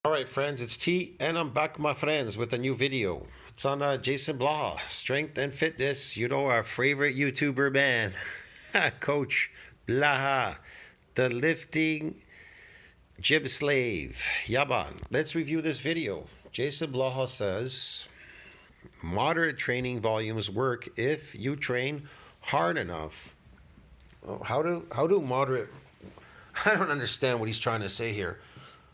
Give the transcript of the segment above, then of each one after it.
All right, friends, it's T, and I'm back, my friends, with a new video. It's on JasonBlaha, Strength and Fitness. You know, our favorite YouTuber man, Coach Blaha, the lifting gym slave. Yaban. Let's review this video. JasonBlaha says moderate training volumes work if you train hard enough. Oh, how do moderate? I don't understand what he's trying to say here.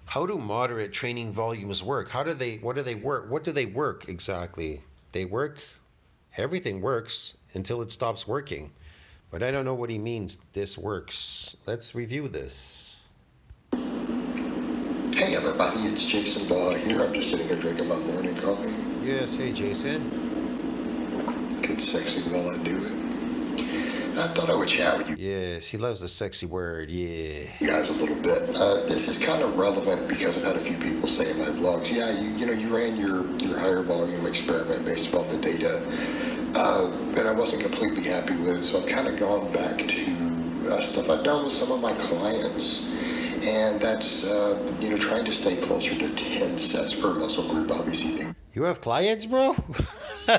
How do moderate training volumes work? What do they work? What do they work exactly? They work, everything works until it stops working. But I don't know what he means, this works. Let's review this. Hey everybody, it's JasonBlaha here. I'm just sitting here drinking my morning coffee. Yes, hey Jason. Get sexy while I do it. I thought I would chat with you Yes, he loves the sexy word, yeah. guys a little bit. This is kind of relevant because I've had a few people say in my blogs, yeah, you ran your higher volume experiment based upon the data, and I wasn't completely happy with it, so I've kind of gone back to stuff I've done with some of my clients. And that's, trying to stay closer to 10 sets per muscle group, obviously. You have clients, bro?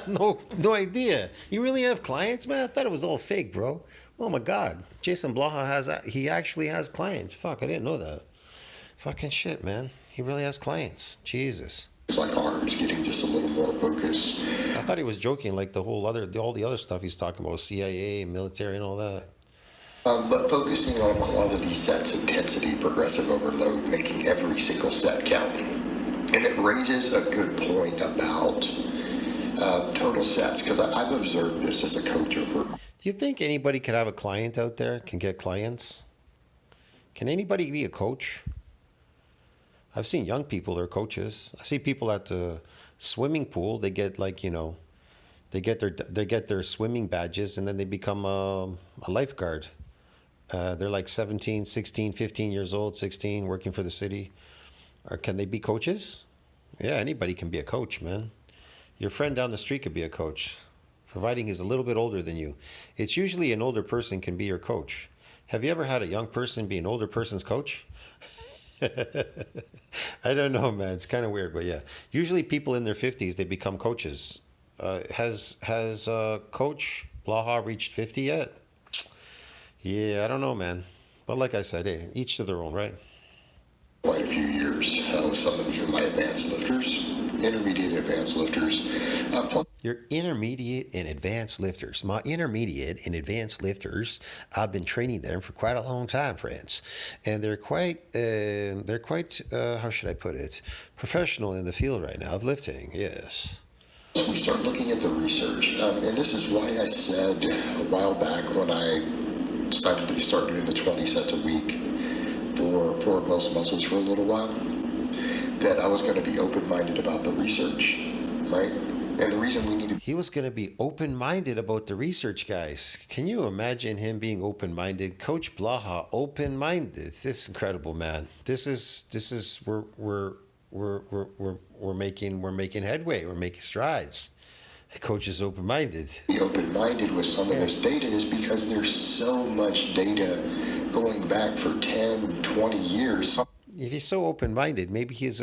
No idea. You really have clients, man? I thought it was all fake, bro. Oh my God. JasonBlaha he actually has clients. Fuck, I didn't know that. Fucking shit, man. He really has clients. Jesus. It's like arms getting just a little more focus. I thought he was joking, like all the other stuff he's talking about, CIA, military and all that. But focusing on quality sets, intensity, progressive overload, making every single set count. And it raises a good point about total sets, because I've observed this as a coach over. Do you think anybody could have a client out there, can get clients? Can anybody be a coach? I've seen young people that are coaches. I see people at the swimming pool, they get they get their swimming badges and then they become a lifeguard. They're like 17, 16, 15 years old, 16, working for the city. Or can they be coaches? Yeah, anybody can be a coach, man. Your friend down the street could be a coach, providing he's a little bit older than you. It's usually an older person can be your coach. Have you ever had a young person be an older person's coach? I don't know, man. It's kind of weird, but yeah. Usually people in their 50s, they become coaches. Has Coach Blaha reached 50 yet? Yeah, I don't know, man. But like I said, hey, each to their own, right? Quite a few years. Some of these are my advanced lifters, intermediate and advanced lifters. Your intermediate and advanced lifters. My intermediate and advanced lifters, I've been training them for quite a long time, friends. And they're quite, how should I put it, professional in the field right now of lifting, yes. So we start looking at the research, and this is why I said a while back when I decided to start doing the 20 sets a week for most muscles for a little while, that I was going to be open-minded about the research, right? And the reason we needed... He was going to be open-minded about the research, guys. Can you imagine him being open-minded? Coach Blaha, open-minded. This is incredible, man. We're making headway. We're making strides. Coach is open-minded. Be open-minded with some of this data is because there's so much data going back for 10, 20 years. If he's so open-minded, maybe he's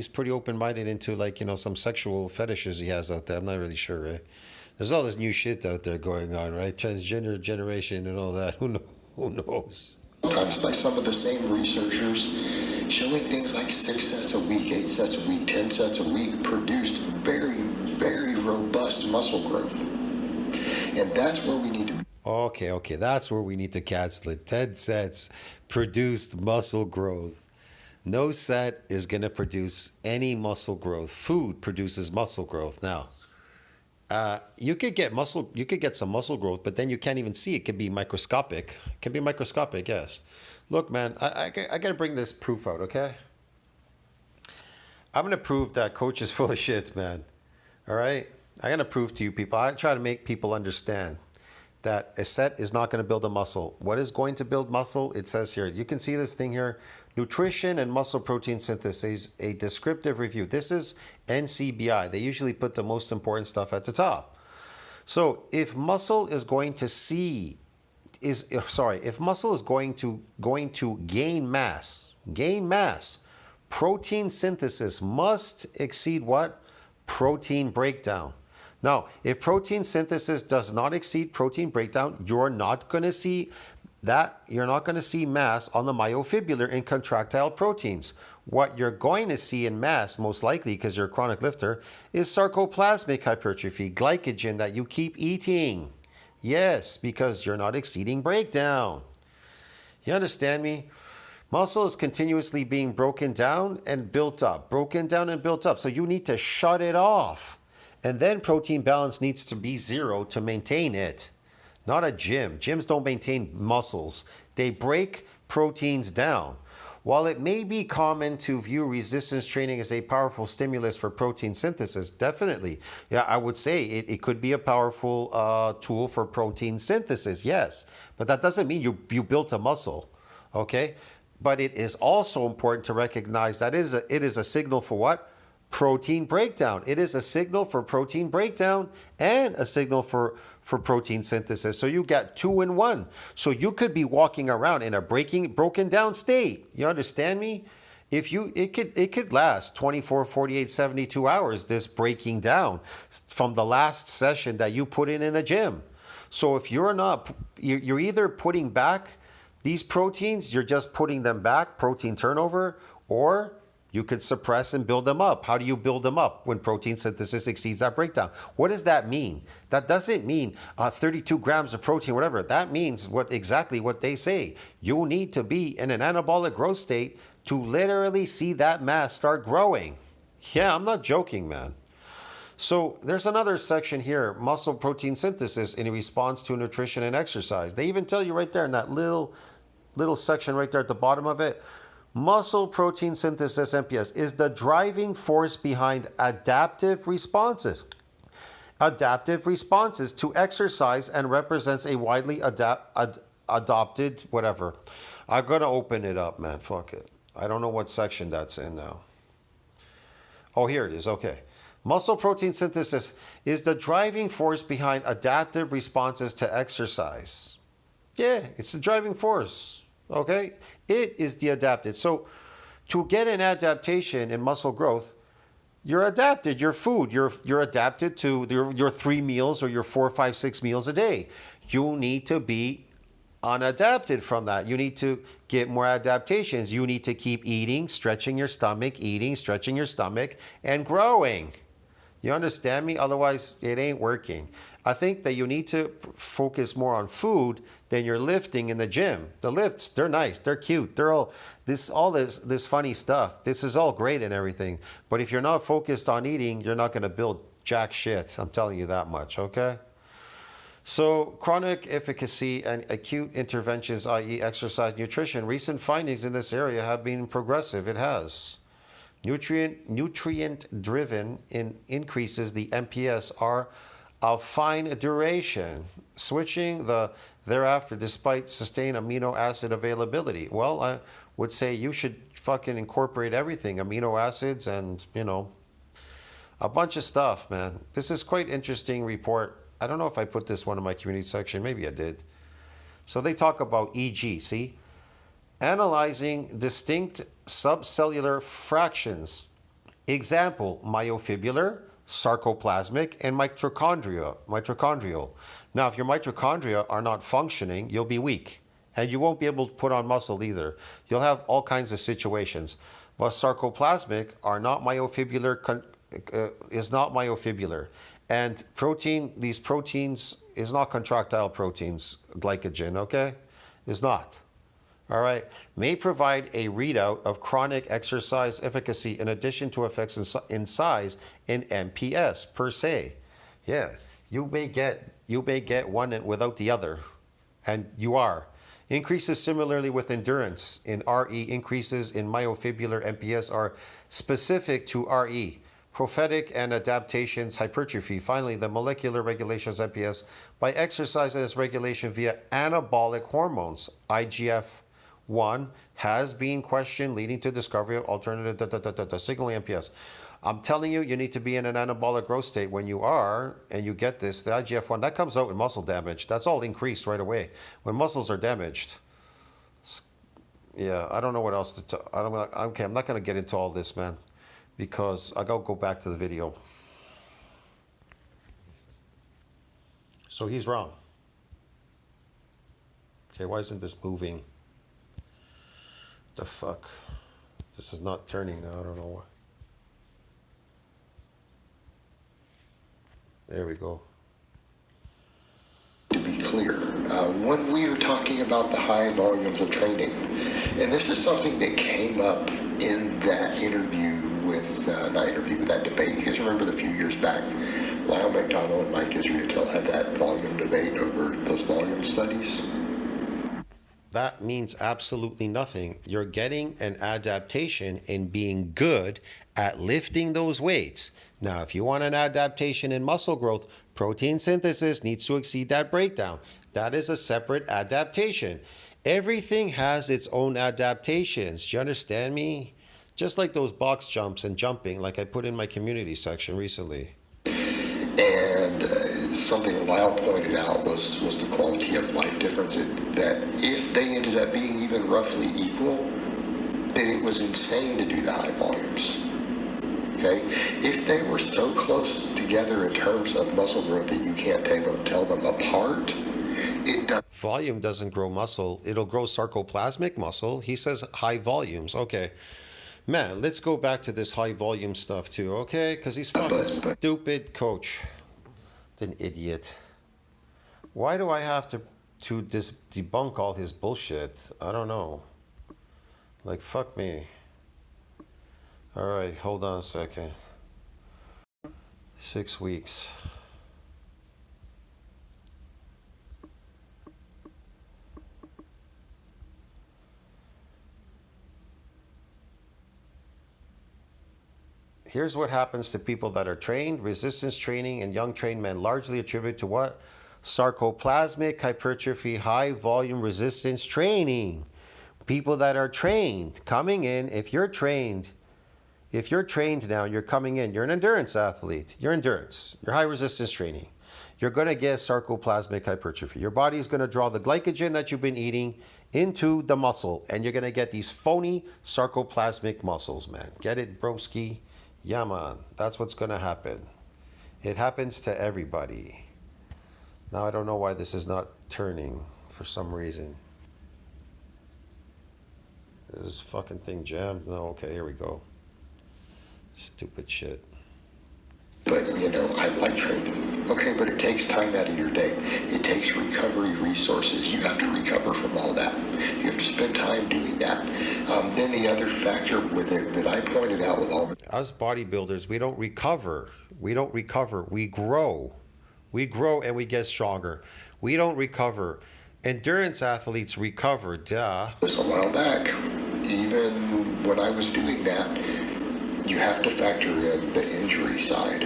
pretty open-minded into some sexual fetishes he has out there. I'm not really sure, right? There's all this new shit out there going on, right? Transgender generation and all that. Who knows? Sometimes by some of the same researchers showing things like 6 sets a week, 8 sets a week, 10 sets a week produced very, very robust muscle growth. And that's where we need to be. Okay, that's where we need to cancel it. 10 sets produced muscle growth. No set is going to produce any muscle growth. Food produces muscle growth. Now, you could get some muscle growth, but then you can't even see it. It could be microscopic. It can be microscopic, yes. Look, man, I got to bring this proof out, okay? I'm going to prove that coach is full of shit, man. All right? I'm going to prove to you people. I try to make people understand that a set is not going to build a muscle. What is going to build muscle? It says here, you can see this thing here, nutrition and muscle protein synthesis, a descriptive review. This is NCBI. They usually put the most important stuff at the top. So if muscle is going to if muscle is going to gain mass Protein synthesis must exceed what? Protein breakdown. Now, if protein synthesis does not exceed protein breakdown, you're not going to see mass on the myofibrillar and contractile proteins. What you're going to see in mass, most likely because you're a chronic lifter, is sarcoplasmic hypertrophy, glycogen that you keep eating. Yes, because you're not exceeding breakdown. You understand me? Muscle is continuously being broken down and built up, broken down and built up. So you need to shut it off. And then protein balance needs to be 0 to maintain it. Not a gym. Gyms don't maintain muscles. They break proteins down. While it may be common to view resistance training as a powerful stimulus for protein synthesis, definitely, yeah, I would say it could be a powerful tool for protein synthesis, yes. But that doesn't mean you built a muscle, okay? But it is also important to recognize that it is a signal for what? Protein breakdown. It is a signal for protein breakdown and a signal for protein synthesis. So you get 2 in 1. So you could be walking around in a broken down state. You understand me? It could last 24, 48, 72 hours, this breaking down from the last session that you put in a gym. So if you're either putting back these proteins, you're just putting them back, protein turnover, or you could suppress and build them up. How do you build them up when protein synthesis exceeds that breakdown? What does that mean? That doesn't mean 32 grams of protein, whatever. That means exactly what they say. You need to be in an anabolic growth state to literally see that mass start growing. Yeah, I'm not joking, man. So there's another section here, muscle protein synthesis in response to nutrition and exercise. They even tell you right there in that little section right there at the bottom of it, muscle protein synthesis, MPS, is the driving force behind adaptive responses. Adaptive responses to exercise and represents a widely adopted whatever. I'm going to open it up, man. Fuck it. I don't know what section that's in now. Oh, here it is. Okay. Muscle protein synthesis is the driving force behind adaptive responses to exercise. Yeah, it's the driving force. Okay? It is the adapted. So to get an adaptation in muscle growth, you're adapted. Your food, you're adapted to your 3 meals or your 4, 5, 6 meals a day. You need to be unadapted from that. You need to get more adaptations. You need to keep eating, stretching your stomach, and growing. You understand me? Otherwise, it ain't working. I think that you need to focus more on food than you're lifting in the gym. The lifts, they're nice, they're cute, they're all this funny stuff. This is all great and everything. But if you're not focused on eating, you're not going to build jack shit. I'm telling you that much, okay? So chronic efficacy and acute interventions, i.e. exercise, nutrition, recent findings in this area have been progressive. It has. Nutrient driven increases the MPS are of fine duration, switching thereafter despite sustained amino acid availability. Well, I would say you should fucking incorporate everything, amino acids and, a bunch of stuff, man. This is quite interesting report. I don't know if I put this one in my community section. Maybe I did. So they talk about EG, see? Analyzing distinct subcellular fractions. Example, myofibrillar, sarcoplasmic, and mitochondrial. Now, if your mitochondria are not functioning, you'll be weak. And you won't be able to put on muscle either. You'll have all kinds of situations. But sarcoplasmic are not myofibrillar, is not myofibrillar. And these proteins is not contractile proteins, glycogen, okay? Is not. All right, may provide a readout of chronic exercise efficacy in addition to effects in size in MPS per se. Yeah, you may get one without the other, and you are. Increases similarly with endurance in RE. Increases in myofibrillar MPS are specific to RE. Prophetic and adaptations hypertrophy. Finally, the molecular regulations MPS by exercise and its regulation via anabolic hormones, IGF-1 has been questioned, leading to discovery of alternative signaling MPS. I'm telling you, you need to be in an anabolic growth state. When you are, and you get this, the IGF-1, that comes out in muscle damage. That's all increased right away. When muscles are damaged, Yeah, I don't know what else to tell. I don't. Okay, I'm not gonna get into all this, man, because I gotta go back to the video. So he's wrong. Okay, why isn't this moving? The fuck? This is not turning now. I don't know why. There we go. To be clear, when we are talking about the high volumes of training, and this is something that came up in that interview with, not interview, but that debate. You guys remember the few years back, Lyle McDonald and Mike Israel had that volume debate over those volume studies? That means absolutely nothing. You're getting an adaptation in being good at lifting those weights. Now, if you want an adaptation in muscle growth, protein synthesis needs to exceed that breakdown. That is a separate adaptation. Everything has its own adaptations. Do you understand me? Just like those box jumps and jumping, like I put in my community section recently. And something Lyle pointed out was the quality of life difference. That if they ended up being even roughly equal, then it was insane to do the high volumes. Okay? If they were so close together in terms of muscle growth that you can't tell them apart, it does. Volume doesn't grow muscle. It'll grow sarcoplasmic muscle. He says high volumes. Okay. Man, let's go back to this high volume stuff too, okay? Because he's fucking stupid coach. An idiot. Why do I have to debunk all his bullshit? I don't know. Like, fuck me. All right, hold on a second. 6 weeks. Here's what happens to people that are trained. Resistance training in young trained men largely attributed to what? Sarcoplasmic hypertrophy, high volume resistance training. People that are trained, coming in, if you're trained now, you're coming in, you're an endurance athlete, you're high resistance training. You're gonna get sarcoplasmic hypertrophy. Your body's gonna draw the glycogen that you've been eating into the muscle, and you're gonna get these phony sarcoplasmic muscles, man. Get it, broski? Yeah, man, that's what's gonna happen. It happens to everybody. Now I don't know why this is not turning for some reason. Is this fucking thing jammed? No, okay, here we go. Stupid shit. But, I like training. Okay, but it takes time out of your day. It takes recovery resources. You have to recover from all that. You have to spend time doing that. Then the other factor with it that I pointed out with all the... Us bodybuilders, we don't recover. We grow. We grow and we get stronger. We don't recover. Endurance athletes recover, duh. This a while back, even when I was doing that, you have to factor in the injury side.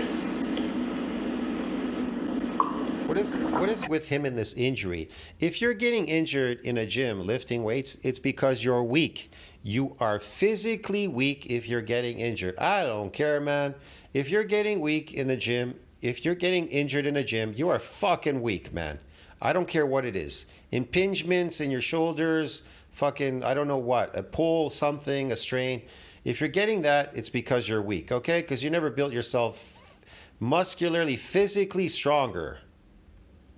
What is with him in this injury? If you're getting injured in a gym lifting weights, it's because you're weak. You are physically weak if you're getting injured. I don't care, man. If you're getting weak in the gym, if you're getting injured in a gym, you are fucking weak, man. I don't care what it is. Impingements in your shoulders, fucking, I don't know what, a pull, something, a strain. If you're getting that, it's because you're weak, okay? Because you never built yourself muscularly, physically stronger.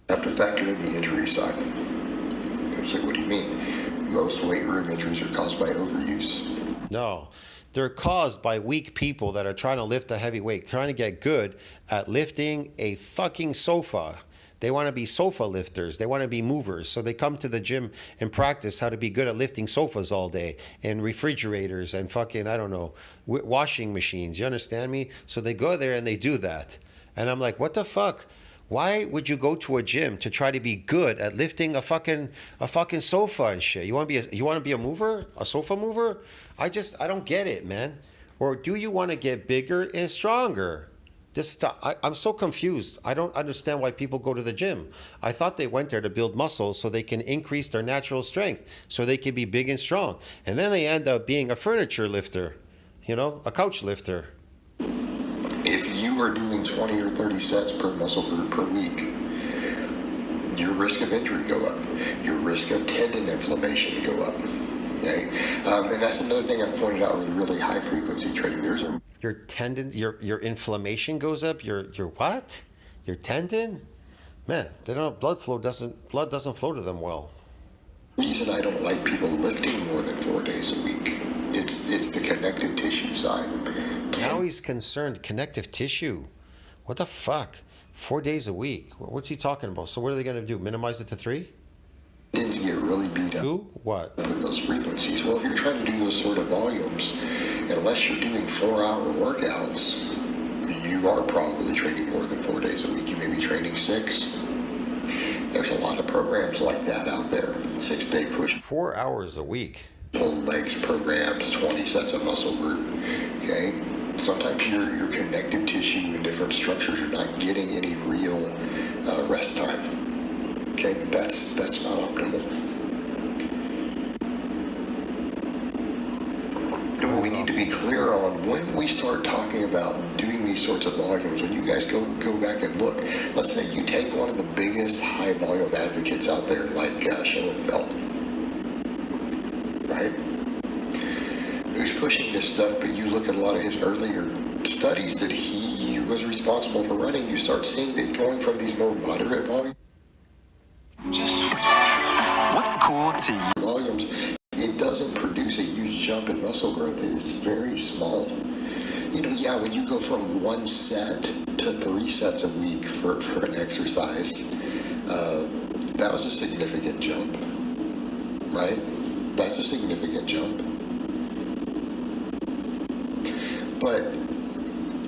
You have to factor in the injury side. I was like, what do you mean? Most weight room injuries are caused by overuse. No, they're caused by weak people that are trying to lift a heavy weight, trying to get good at lifting a fucking sofa. They want to be sofa lifters. They want to be movers. So they come to the gym and practice how to be good at lifting sofas all day and refrigerators and fucking, I don't know, washing machines. You understand me? So they go there and they do that. And I'm like, what the fuck? Why would you go to a gym to try to be good at lifting a fucking sofa and shit? You want to be a mover? A sofa mover? I don't get it, man. Or do you want to get bigger and stronger? I'm so confused. I don't understand why people go to the gym. I thought they went there to build muscle so they can increase their natural strength, so they can be big and strong. And then they end up being a furniture lifter, a couch lifter. If you are doing 20 or 30 sets per muscle group per week, your risk of injury go up. Your risk of tendon inflammation go up. Okay, and that's another thing I pointed out with really high frequency trading. There's a Your tendon, your inflammation goes up. Your what? Your tendon? Man, they don't blood doesn't flow to them well. reason I don't like people lifting more than 4 days a week. It's the connective tissue side. Now he's concerned connective tissue. What the fuck? 4 days a week. What's he talking about? So what are they going to do? Minimize it to 3? Tends to get really beat up 2? What? with those frequencies. Well, if you're trying to do those sort of volumes, unless you're doing 4-hour workouts, you are probably training more than 4 days a week. You may be training 6. There's a lot of programs like that out there. 6-day push 4 hours a week. pull legs programs, 20 sets of muscle group. Okay. Sometimes your connective tissue and different structures are not getting any real rest time. Okay, that's not optimal. And what we need to be clear on when we start talking about doing these sorts of volumes, when you guys go back and look, let's say you take one of the biggest high volume advocates out there, like Schoenfeld, right? Who's pushing this stuff, but you look at a lot of his earlier studies that he was responsible for running, you start seeing that going from these more moderate volumes. What's cool to you? Volumes, it doesn't produce a huge jump in muscle growth. It's very small. You know, yeah, when you go from 1 set to 3 sets a week for an exercise, that was a significant jump, right? That's a significant jump. But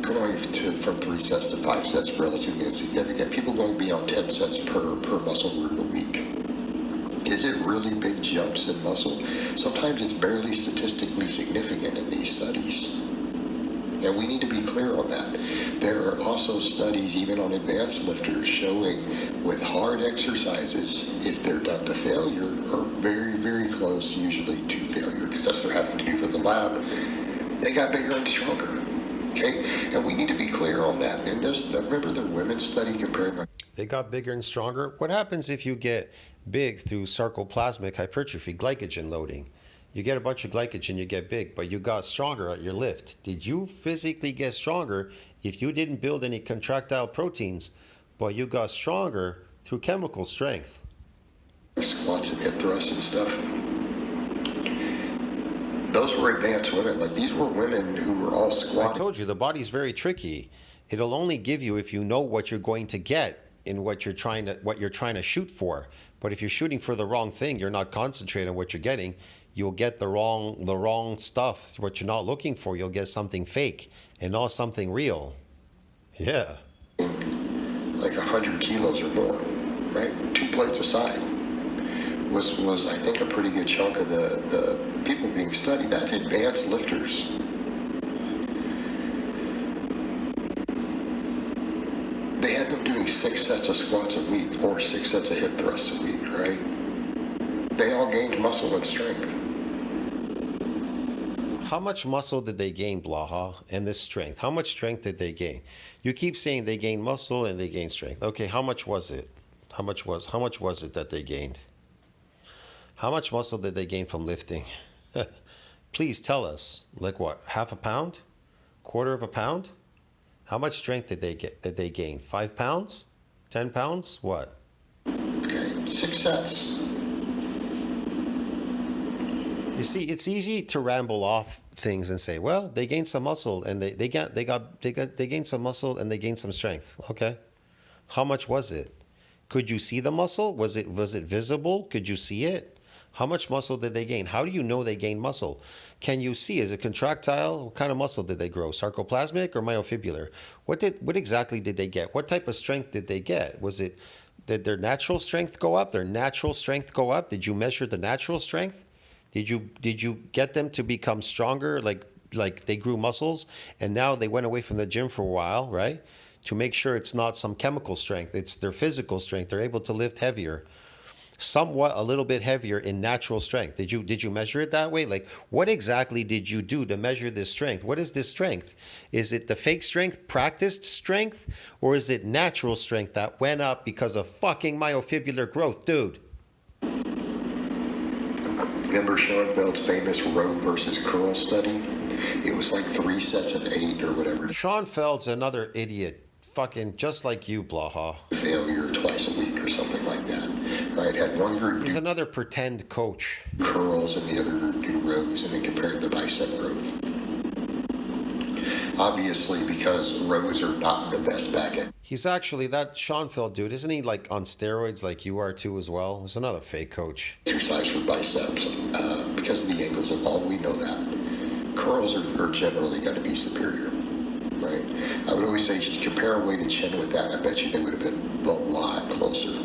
going from 3 sets to 5 sets is relatively insignificant. People going beyond 10 sets per muscle group a week. Is it really big jumps in muscle? Sometimes it's barely statistically significant in these studies. And we need to be clear on that. There are also studies, even on advanced lifters, showing with hard exercises, if they're done to failure, or very, very close usually to failure, because that's what they're having to do for the lab, they got bigger and stronger. Okay? And we need to be clear on that. And remember the women's study comparing. They got bigger and stronger. What happens if you get big through sarcoplasmic hypertrophy, glycogen loading? You get a bunch of glycogen, you get big, but you got stronger at your lift. Did you physically get stronger if you didn't build any contractile proteins, but you got stronger through chemical strength? Squats and hip thrusts and stuff. Those were advanced women. Like, these were women who were all I squatting. told you, the body's very tricky. It'll only give you if you know what you're going to get in what you're trying to shoot for. But if you're shooting for the wrong thing, you're not concentrating on what you're getting, you'll get the wrong stuff, what you're not looking for. You'll get something fake and not something real. Yeah. Like 100 kilos or more, right? 2 plates aside was I think a pretty good chunk of the people being studied. That's advanced lifters. They had them doing 6 sets of squats a week or 6 sets of hip thrusts a week, right? They all gained muscle and strength. How much muscle did they gain, Blaha, and this strength? How much strength did they gain? You keep saying they gain muscle and they gain strength. Okay, how much was it? How much was it that they gained? How much muscle did they gain from lifting? Please tell us. Like what? Half a pound? Quarter of a pound? How much strength did they gain? 5 pounds? 10 pounds? What? Okay, 6 sets. You see, it's easy to ramble off things and say, well, they gained some muscle and they gained some muscle and they gained some strength. Okay. How much was it? Could you see the muscle? Was it visible? Could you see it? How much muscle did they gain? How do you know they gained muscle? Can you see? Is it contractile? What kind of muscle did they grow? Sarcoplasmic or myofibrillar? What exactly did they get? What type of strength did they get? Did their natural strength go up? Their natural strength go up? Did you measure the natural strength? Did you get them to become stronger? Like they grew muscles and now they went away from the gym for a while, right? To make sure it's not some chemical strength, it's their physical strength. They're able to lift heavier, somewhat a little bit heavier in natural strength. Did you measure it that way? Like, what exactly did you do to measure this strength? What is this strength? Is it the fake strength, practiced strength, or is it natural strength that went up because of fucking myofibrillar growth, dude? Remember Schoenfeld's famous row versus curl study? It was like 3 sets of 8 or whatever. Schoenfeld's another idiot. Fucking just like you, Blaha. Failure twice a week or something like that. Right? Had one group He's do another pretend coach. curls and the other group do rows, and then compared the bicep growth. Obviously, because rows are not the best back end He's actually, that Schoenfeld dude, isn't he like on steroids like you are too as well? He's another fake coach. exercise for biceps because of the angles involved. We know that. Curls are generally going to be superior, right? I would always say compare a weighted chin with that. I bet you they would have been a lot closer.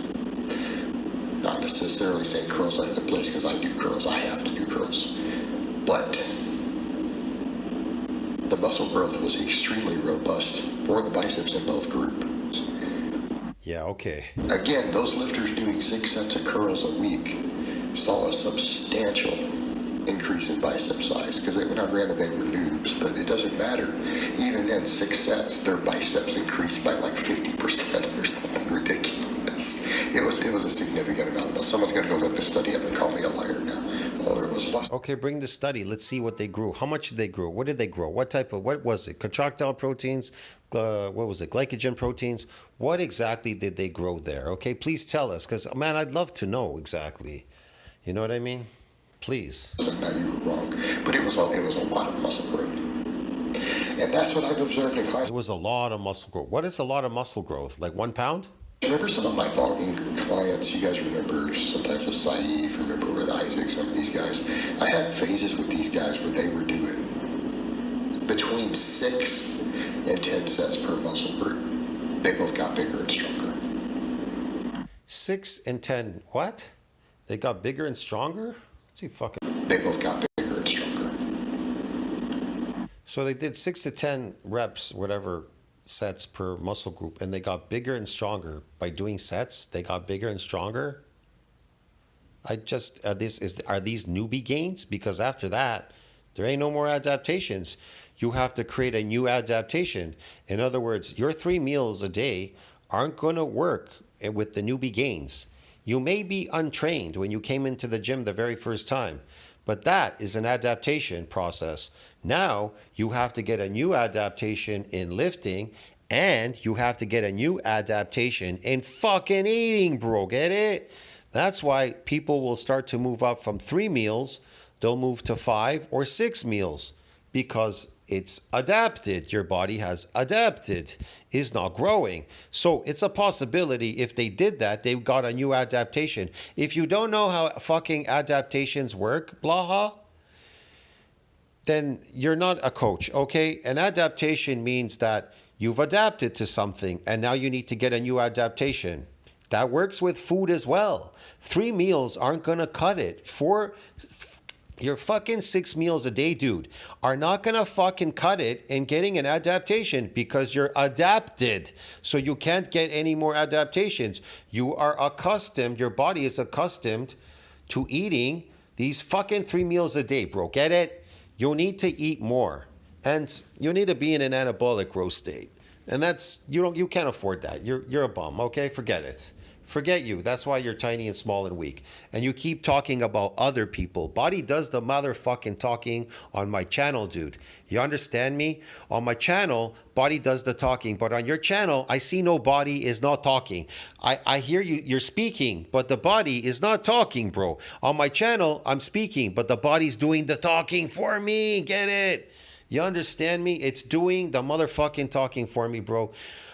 Not necessarily saying curls out of the place because I do curls. I have to do curls. But the muscle growth was extremely robust for the biceps in both groups. Yeah, okay. Again, those lifters doing 6 sets of curls a week saw a substantial increase in bicep size because now granted they were noobs, but it doesn't matter. Even then, 6 sets, their biceps increased by like 50% or something ridiculous. It was a significant amount. Now, someone's going to go look this study up and call me a liar now. Oh, it was lost. Okay, bring the study. Let's see what they grew. How much did they grow? What did they grow? What was it? Contractile proteins? What was it? Glycogen proteins? What exactly did they grow there? Okay, please tell us because, man, I'd love to know exactly. You know what I mean? Please. Now you were wrong, but it was a lot of muscle growth, and that's what I've observed in clients. It was a lot of muscle growth. What is a lot of muscle growth? Like 1 pound? Remember some of my blogging clients? You guys remember sometimes with Saeed, remember with Isaac, some of these guys. I had phases with these guys where they were doing between 6 and 10 sets per muscle group. They both got bigger and stronger. 6 and 10. What? They got bigger and stronger? Let's see, fucking. They both got bigger and stronger. So they did 6 to 10 reps, whatever sets per muscle group, and they got bigger and stronger by doing sets. They got bigger and stronger. Are these newbie gains? Because after that, there ain't no more adaptations. You have to create a new adaptation. In other words, your 3 meals a day aren't going to work with the newbie gains. You may be untrained when you came into the gym the very first time, but that is an adaptation process. Now you have to get a new adaptation in lifting, and you have to get a new adaptation in fucking eating, bro. Get it? That's why people will start to move up from 3 meals. They'll move to 5 or 6 meals because it's adapted. Your body has adapted, is not growing. So it's a possibility if they did that, they got a new adaptation. If you don't know how fucking adaptations work, Blaha, then you're not a coach, okay? An adaptation means that you've adapted to something and now you need to get a new adaptation. That works with food as well. 3 meals aren't gonna cut it. Your fucking 6 meals a day, dude, are not gonna fucking cut it in getting an adaptation because you're adapted. So you can't get any more adaptations. You are accustomed, your body is accustomed to eating these fucking 3 meals a day, bro. Get it? You need to eat more. And you need to be in an anabolic growth state. And that's, you can't afford that. You're a bum, okay? Forget it. Forget you. That's why you're tiny and small and weak. And you keep talking about other people. Body does the motherfucking talking on my channel, dude. You understand me? On my channel, body does the talking. But on your channel, I see no body is not talking. I hear you're speaking, but the body is not talking, bro. On my channel, I'm speaking, but the body's doing the talking for me. Get it? You understand me? It's doing the motherfucking talking for me, bro.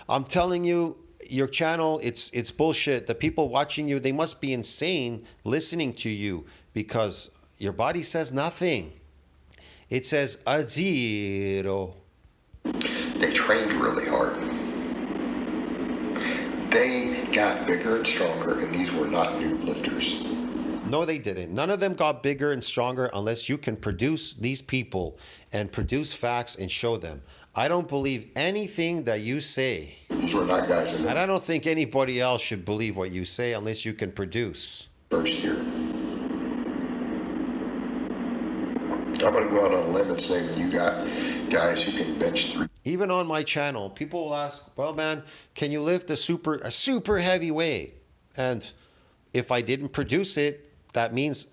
I'm telling you, your channel, it's bullshit. The people watching you, they must be insane listening to you because your body says nothing. It says a zero. They trained really hard. They got bigger and stronger, and these were not new lifters. No, they didn't. None of them got bigger and stronger unless you can produce these people and produce facts and show them. I don't believe anything that you say. These were not guys in And the I don't think anybody else should believe what you say unless you can produce. first year. I'm going to go out on a limb and say when you got guys who can bench 3. Even on my channel, people will ask, well, man, can you lift a super heavy weight? And if I didn't produce it, that means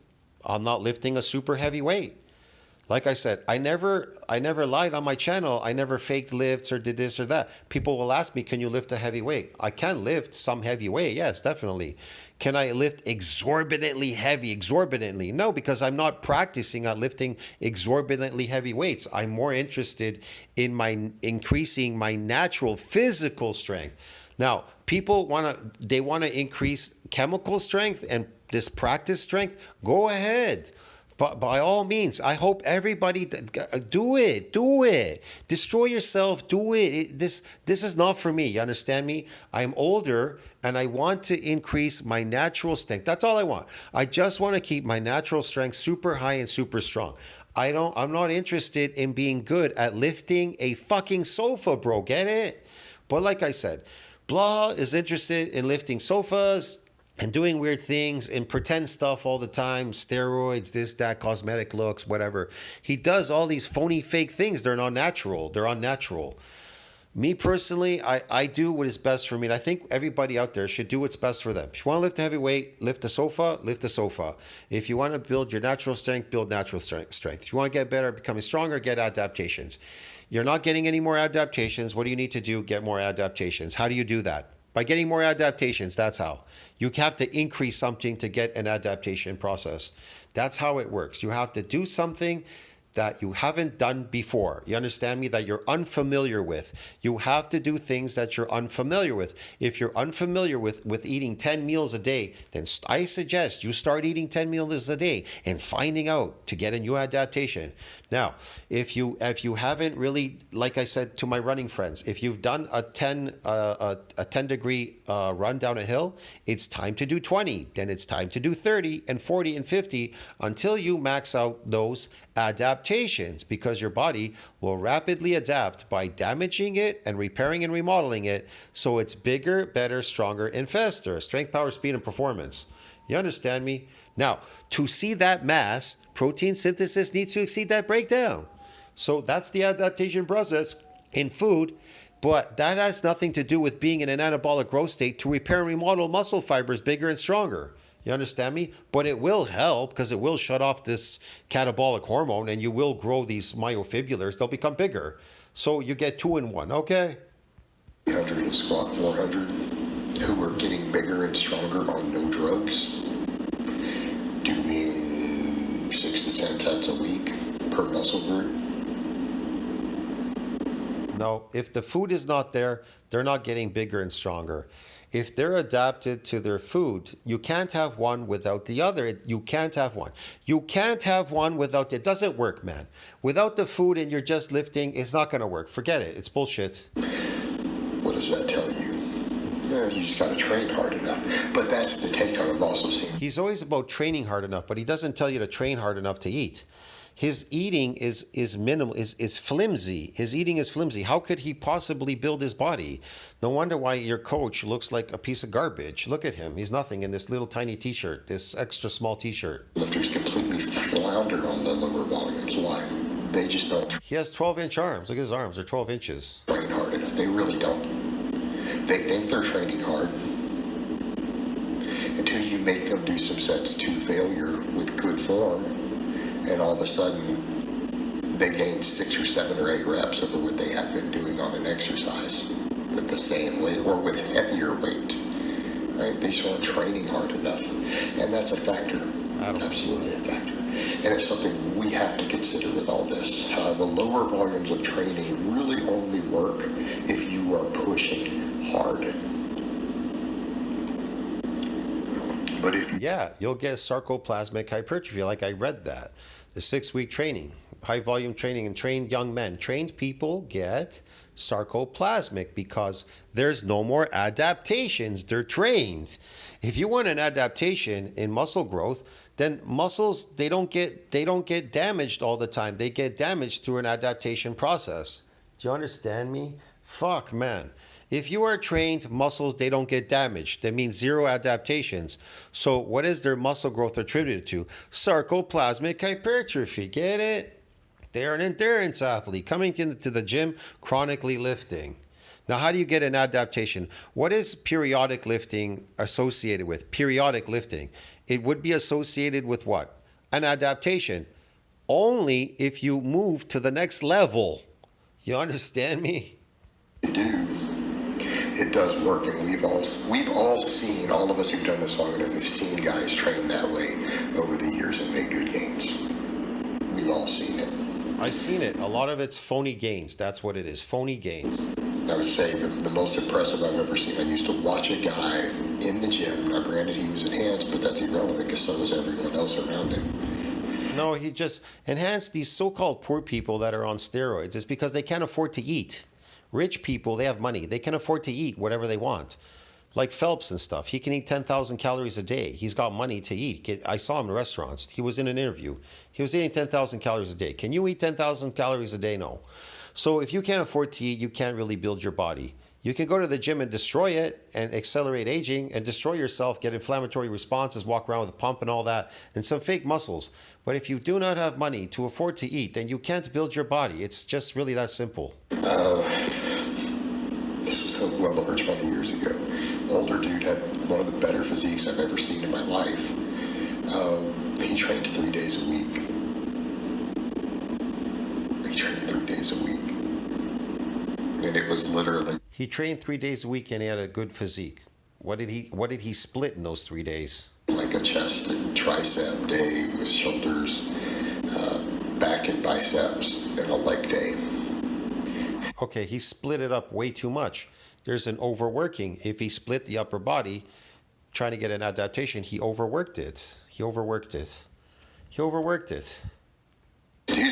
I'm not lifting a super heavy weight. Like I said, I never lied on my channel. I never faked lifts or did this or that. People will ask me, can you lift a heavy weight? I can lift some heavy weight. Yes, definitely. Can I lift exorbitantly heavy? Exorbitantly? No, because I'm not practicing at lifting exorbitantly heavy weights. I'm more interested in increasing my natural physical strength. Now, people want to increase chemical strength and this practice strength. Go ahead. But by all means, I hope everybody do it. Destroy yourself, do it. This is not for me. You understand me? I'm older and I want to increase my natural strength. That's all I want. I just want to keep my natural strength super high and super strong. I'm not interested in being good at lifting a fucking sofa, bro. Get it? But like I said, Blaha is interested in lifting sofas and doing weird things and pretend stuff all the time, steroids, this, that, cosmetic looks, whatever. He does all these phony, fake things. They're not natural. They're unnatural. Me personally, I do what is best for me. And I think everybody out there should do what's best for them. If you want to lift a heavy weight, lift a sofa, lift a sofa. If you want to build your natural strength, build natural strength. If you want to get better, becoming stronger, get adaptations. You're not getting any more adaptations. What do you need to do? Get more adaptations. How do you do that? By getting more adaptations, that's how. You have to increase something to get an adaptation process. That's how it works. You have to do something that you haven't done before. You understand me? That you're unfamiliar with. You have to do things that you're unfamiliar with. If you're unfamiliar with eating 10 meals a day, then I suggest you start eating 10 meals a day and finding out to get a new adaptation. Now, if you haven't really, like I said to my running friends, if you've done a 10 degree run down a hill, it's time to do 20. Then it's time to do 30 and 40 and 50 until you max out those adaptations, because your body will rapidly adapt by damaging it and repairing and remodeling it so it's bigger, better, stronger, and faster. Strength, power, speed, and performance. You understand me? Now, to see that mass, protein synthesis needs to exceed that breakdown. So that's the adaptation process in food, but that has nothing to do with being in an anabolic growth state to repair and remodel muscle fibers bigger and stronger. You understand me? But it will help because it will shut off this catabolic hormone and you will grow these myofibrillars. They'll become bigger. So you get 2 in 1, okay? 300 and squat 400 who are getting bigger and stronger on no drugs, doing 6 to 10 sets a week per muscle group. No, if the food is not there, they're not getting bigger and stronger. If they're adapted to their food, you can't have one without the other. You can't have one. You can't have one without it. Doesn't work, man. Without the food and you're just lifting, it's not going to work. Forget it. It's bullshit. What does that tell you? You just got to train hard enough. But that's the take home I've also seen. He's always about training hard enough, but he doesn't tell you to train hard enough to eat. His eating is minimal, is flimsy. His eating is flimsy. How could he possibly build his body? No wonder why your coach looks like a piece of garbage. Look at him. He's nothing in this little tiny t-shirt, this extra small t-shirt. Lifters completely flounder on the lower volumes. Why? They just don't He has 12-inch arms. Look at his arms. They're 12 inches. train hard enough. They really don't. They think they're training hard until you make them do some sets to failure with good form. And all of a sudden, they gain 6 or 7 or 8 reps over what they had been doing on an exercise with the same weight or with heavier weight. Right? They just weren't training hard enough. And that's a factor. Absolutely a factor. And it's something we have to consider with all this. The lower volumes of training really only work if you are pushing hard. But if Yeah, you'll get sarcoplasmic hypertrophy, like I read that. The 6-week training, high volume training, and trained young men. Trained people get sarcoplasmic because there's no more adaptations. They're trained. If you want an adaptation in muscle growth, then muscles, they don't get damaged all the time. They get damaged through an adaptation process. Do you understand me? Fuck, man. If you are trained, muscles, they don't get damaged. That means 0 adaptations. So what is their muscle growth attributed to? Sarcoplasmic hypertrophy. Get it? They're an endurance athlete coming into the gym, chronically lifting. Now, how do you get an adaptation? What is periodic lifting associated with? Periodic lifting. It would be associated with what? an adaptation. Only if you move to the next level. You understand me? Do. It does work, and we've all seen, all of us who've done this long enough, have seen guys train that way over the years and make good gains. We've all seen it. I've seen it. A lot of it's phony gains. That's what it is. Phony gains. I would say the most impressive I've ever seen. I used to watch a guy in the gym. Now, granted, he was enhanced, but that's irrelevant because so was everyone else around him. No, he just enhanced these so-called poor people that are on steroids. It's because they can't afford to eat. Rich people, they have money. They can afford to eat whatever they want. Like Phelps and stuff. He can eat 10,000 calories a day. He's got money to eat. I saw him in restaurants. He was in an interview. He was eating 10,000 calories a day. Can you eat 10,000 calories a day? No. So if you can't afford to eat, you can't really build your body. You can go to the gym and destroy it and accelerate aging and destroy yourself, get inflammatory responses, walk around with a pump and all that, and some fake muscles. But if you do not have money to afford to eat, then you can't build your body. It's just really that simple. This was well over 20 years ago. Older dude had one of the better physiques I've ever seen in my life. He trained 3 days a week. He trained 3 days a week. And it was literally... He trained 3 days a week and he had a good physique. What did he split in those 3 days? like a chest and tricep day with shoulders, back and biceps, and a leg day. Okay, he split it up way too much. There's an overworking. If he split the upper body, trying to get an adaptation, he overworked it. Dude's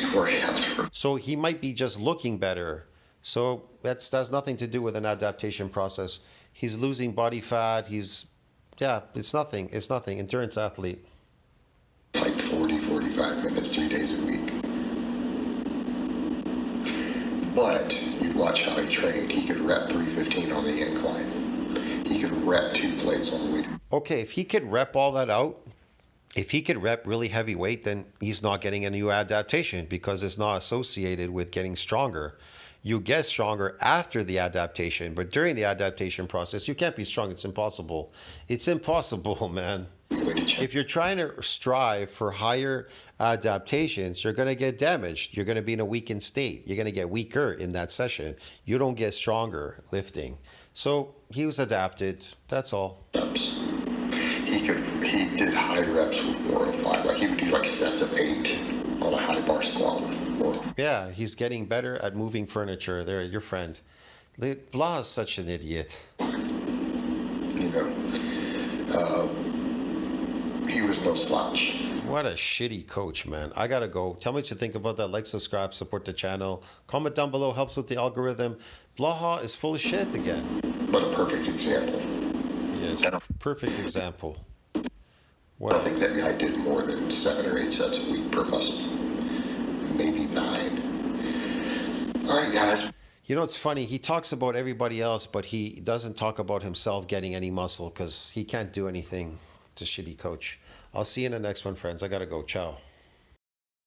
workouts were... So he might be just looking better. So that's nothing to do with an adaptation process. He's losing body fat. It's nothing. It's nothing. Endurance athlete. like 40, 45 minutes, 3 days a week. But you'd watch how he trained. He could rep 315 on the incline. He could rep 2 plates on the way to... Okay, if he could rep all that out, if he could rep really heavy weight, then he's not getting a new adaptation because it's not associated with getting stronger. You get stronger after the adaptation, but during the adaptation process, you can't be strong. It's impossible. It's impossible, man. If you're trying to strive for higher adaptations, you're going to get damaged. You're going to be in a weakened state. You're going to get weaker in that session. You don't get stronger lifting. So he was adapted. That's all. Reps. He did high reps with 405. Like he would do like sets of 8 on a high bar squat with 405. Yeah, he's getting better at moving furniture. There, your friend. Blaha is such an idiot. You know, he was no slouch. What a shitty coach, man. I gotta go. Tell me what you think about that. Like, subscribe, support the channel. Comment down below. Helps with the algorithm. Blaha is full of shit again. But a perfect example. Yes, perfect example. I What? don't think that guy did more than 7 or 8 sets a week per muscle. Maybe 9. All right, guys. You know, it's funny. He talks about everybody else, but he doesn't talk about himself getting any muscle because he can't do anything. It's a shitty coach. I'll see you in the next one, friends. I gotta go. Ciao.